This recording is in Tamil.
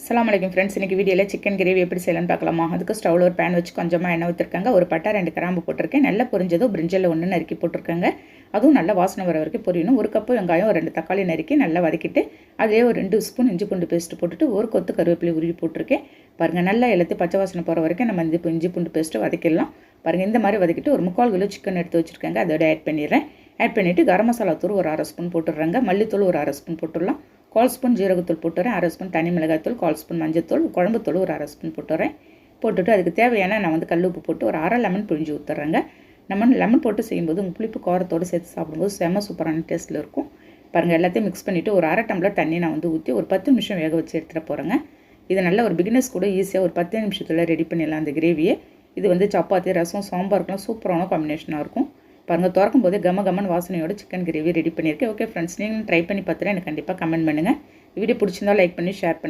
அஸ்ஸலாமு அலைக்கும் ஃப்ரெண்ட்ஸ். இன்றைக்கி வீடியோவில் சிக்கன் கிரேவி எப்படி செய்யலாம்னு பார்க்கலாமா. அதுக்கு ஸ்டவ்வில் ஒரு பேன் வச்சு கொஞ்சமாக எண்ணெய் ஊற்றிருக்காங்க. ஒரு பட்டை 2 கிராம்பு போட்டிருக்கேன். நல்லா பொரிஞ்சதும் பிரிஞ்சலில் 1 நறுக்கி போட்டிருக்காங்க. அதுவும் நல்லா வாசனை வர வரைக்கும் பொரியணும். 1 கப்பு வெங்காயம், 2 தக்காளி நறுக்கி நல்லா வதக்கிட்டு அதிலே ஒரு 2 ஸ்பூன் இஞ்சி பூண்டு பேஸ்ட்டு போட்டுட்டு ஒரு கொத்து கருவேப்பிலை உருவி போட்டிருக்கேன். பாருங்கள், நல்லா எல்லாத்தையும் பச்சை வாசனை போகிற வரைக்கும் நம்ம இஞ்சி பூண்டு பேஸ்ட்டு வதக்கிடலாம். பாருங்கள், இந்த மாதிரி வதக்கிட்டு ஒரு 3/4 கிலோ சிக்கன் எடுத்து வச்சுருக்காங்க. அதோட ஆட் பண்ணிடுறேன். ஆட் பண்ணிவிட்டு கரம் மசாலா தூள் ஒரு 1/2 ஸ்பூன் போட்டுடுறாங்க. மல்லித்தூள் ஒரு 1/2 ஸ்பூன் போட்டுடலாம். 1/4 ஸ்பூன் ஜீரகத்தூள் போட்டுறேன். 1/2 ஸ்பூன் தனி மிளகாய்த்தூள், 1/4 ஸ்பூன் மஞ்சத்தூள், குழம்புத்தூள் ஒரு 1/2 ஸ்பூன் போட்டுறேன். போட்டுட்டு அதுக்கு தேவையான நான் கல் உப்பு போட்டு ஒரு 1/2 லெமன் பிழிஞ்சு ஊற்றுறேங்க. நம்ம லெமன் போட்டு செய்யும்போது உங்கள் புளிப்பு காரத்தோடு சேர்த்து சாப்பிடும்போது செம்ம சூப்பரான டேஸ்ட்டில் இருக்கும். பாருங்கள், எல்லாத்தையும் மிக்ஸ் பண்ணிவிட்டு ஒரு 1/2 டம்ளர் தண்ணி நான் ஊற்றி ஒரு 10 நிமிஷம் வேக வச்சு எடுத்துகிட்டு போகிறேங்க. இது நல்ல ஒரு பிகினர்ஸ் கூட ஈஸியாக ஒரு 10 நிமிஷத்தில் ரெடி பண்ணிடலாம் அந்த கிரேவியை. இது சப்பாத்தி, ரசம், சாம்பாருக்குலாம் சூப்பரான காம்பினேஷனாக இருக்கும். பாருங்கள், திறக்கும் போதே கம வாசனையோட சிக்கன் கிரேவி ரெடி பண்ணியிருக்கேன். ஓகே ஃப்ரெண்ட்ஸ், நீங்களும் ட்ரை பண்ணி பார்த்துட்டு எனக்கு கண்டிப்பாக கமெண்ட் பண்ணுங்கள். வீடியோ பிடிச்சிருந்தால் லைக் பண்ணி ஷேர் பண்ணுங்கள்.